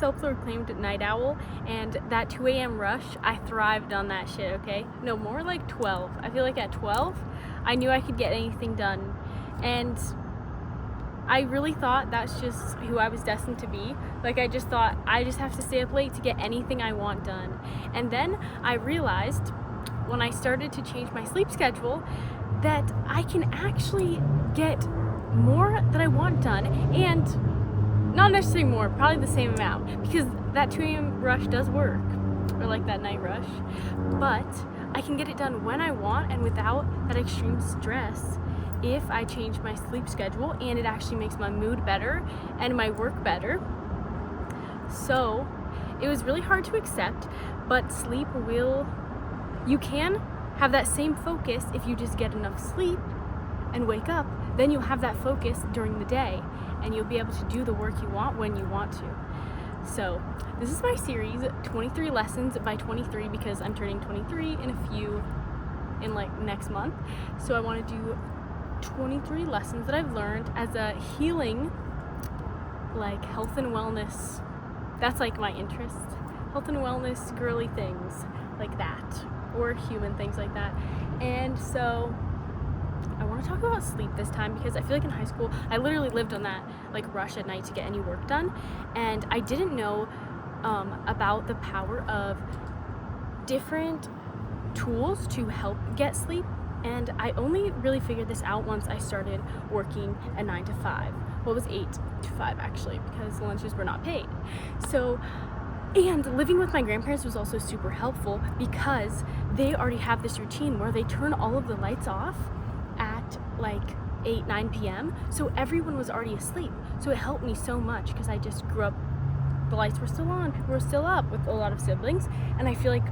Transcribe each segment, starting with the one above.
self-proclaimed night owl, and that 2 a.m. rush, I thrived on that shit, okay? No, more like 12. I feel like at 12, I knew I could get anything done. And I really thought that's just who I was destined to be. Like, I just thought I just have to stay up late to get anything I want done. And then I realized when I started to change my sleep schedule that I can actually get more that I want done, and not necessarily more, probably the same amount, because that 2 a.m. rush does work, or like that night rush, but I can get it done when I want and without that extreme stress if I change my sleep schedule, and it actually makes my mood better and my work better. So it was really hard to accept, but you can have that same focus if you just get enough sleep and wake up. Then you'll have that focus during the day, and you'll be able to do the work you want when you want to. So this is my series, 23 lessons by 23, because I'm turning 23 in like next month. So I want to do 23 lessons that I've learned as a healing, like health and wellness. That's like my interest. Health and wellness, girly things like that, or human things like that. And so I want to talk about sleep this time, because I feel like in high school I literally lived on that like rush at night to get any work done, and I didn't know about the power of different tools to help get sleep. And I only really figured this out once I started working a 9 to 5. Well, it was 8 to 5 actually, because lunches were not paid. And living with my grandparents was also super helpful, because they already have this routine where they turn all of the lights off at like 8-9 p.m. So everyone was already asleep. So it helped me so much, because I just grew up, the lights were still on, people were still up with a lot of siblings, and I feel like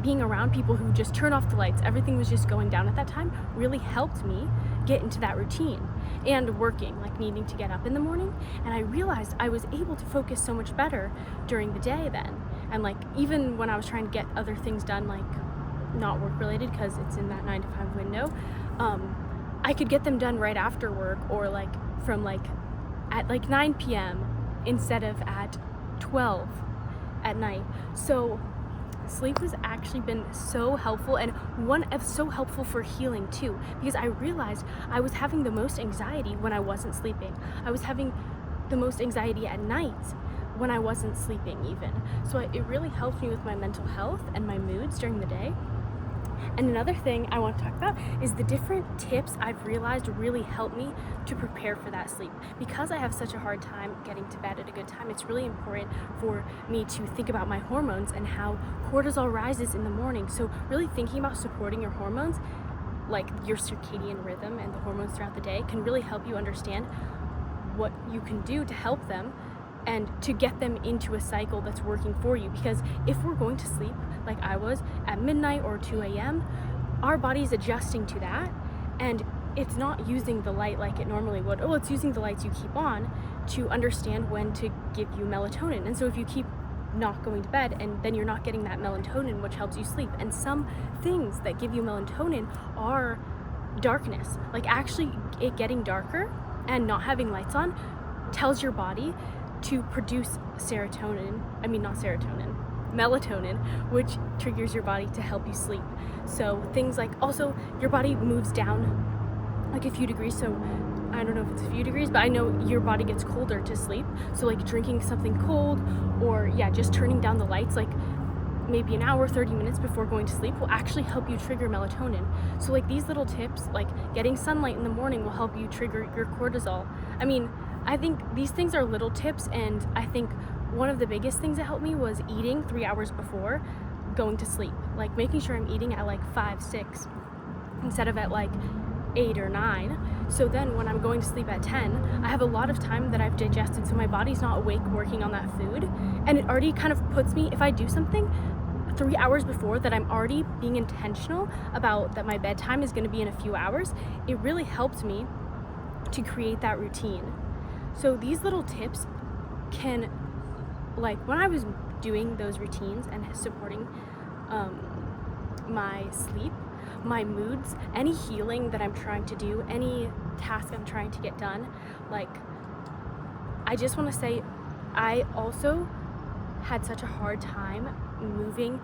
being around people who just turn off the lights, everything was just going down at that time, really helped me get into that routine. And working, like needing to get up in the morning, and I realized I was able to focus so much better during the day then. And like even when I was trying to get other things done, like not work related, because it's in that 9 to 5 window, I could get them done right after work, or like from like at like 9 p.m. instead of at 12 at night. So sleep has actually been so helpful, and so helpful for healing too, because I realized I was having the most anxiety when I wasn't sleeping. I was having the most anxiety at night when I wasn't sleeping even. So it really helped me with my mental health and my moods during the day. And another thing I want to talk about is the different tips I've realized really help me to prepare for that sleep. Because I have such a hard time getting to bed at a good time, it's really important for me to think about my hormones and how cortisol rises in the morning. So really thinking about supporting your hormones, like your circadian rhythm and the hormones throughout the day, can really help you understand what you can do to help them and to get them into a cycle that's working for you. Because if we're going to sleep like I was at midnight or 2 a.m., our body's adjusting to that, and it's not using the light like it normally would. Oh, it's using the lights you keep on to understand when to give you melatonin. And so if you keep not going to bed, and then you're not getting that melatonin, which helps you sleep. And some things that give you melatonin are darkness. Like actually it getting darker and not having lights on tells your body to produce melatonin, which triggers your body to help you sleep. So things like, also your body moves down like a few degrees, so I don't know if it's a few degrees, but I know your body gets colder to sleep. So like drinking something cold, or just turning down the lights like maybe an hour, 30 minutes before going to sleep will actually help you trigger melatonin. So like these little tips, like getting sunlight in the morning, will help you trigger your cortisol. I mean, I think these things are little tips, and I think one of the biggest things that helped me was eating 3 hours before going to sleep. Like making sure I'm eating at like 5, 6 instead of at like 8 or 9. So then when I'm going to sleep at 10, I have a lot of time that I've digested, so my body's not awake working on that food. And it already kind of puts me, if I do something 3 hours before, that I'm already being intentional about that my bedtime is going to be in a few hours, it really helped me to create that routine. So these little tips can, like when I was doing those routines and supporting my sleep, my moods, any healing that I'm trying to do, any task I'm trying to get done, like I just want to say I also had such a hard time moving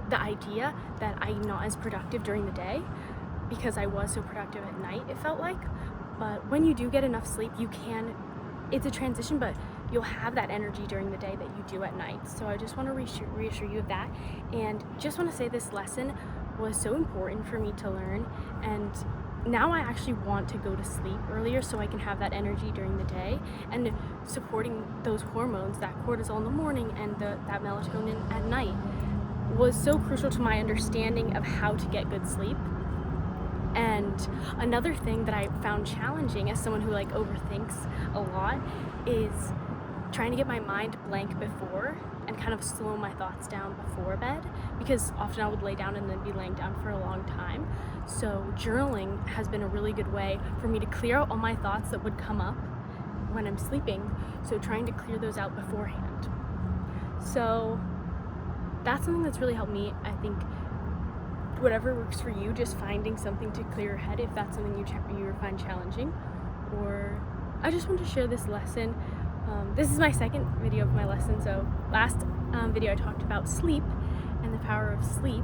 the idea that I'm not as productive during the day because I was so productive at night, it felt like. But when you do get enough sleep, it's a transition, but you'll have that energy during the day that you do at night. So I just want to reassure you of that, and just want to say this lesson was so important for me to learn, and now I actually want to go to sleep earlier so I can have that energy during the day, and supporting those hormones, that cortisol in the morning and that melatonin at night, was so crucial to my understanding of how to get good sleep. And another thing that I found challenging as someone who like overthinks a lot is trying to get my mind blank before and kind of slow my thoughts down before bed, because often I would lay down and then be laying down for a long time. So journaling has been a really good way for me to clear out all my thoughts that would come up when I'm sleeping. So trying to clear those out beforehand. So that's something that's really helped me. I think whatever works for you, just finding something to clear your head if that's something you find challenging. Or I just want to share this lesson. This is my second video of my lesson. So last video I talked about sleep and the power of sleep.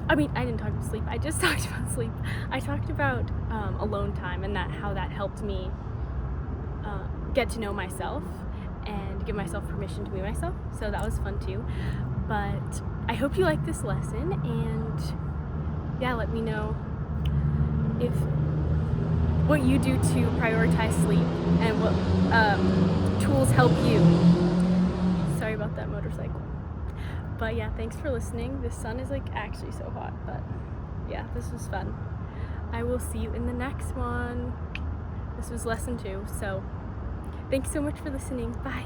I mean, I didn't talk about sleep, I just talked about sleep. I talked about alone time and how that helped me get to know myself and give myself permission to be myself. So that was fun too. But I hope you like this lesson, and yeah, let me know what you do to prioritize sleep and what tools help you. Sorry about that motorcycle. But yeah, thanks for listening. The sun is like actually so hot, but yeah, this was fun. I will see you in the next one. This was lesson 2, so thanks so much for listening. Bye.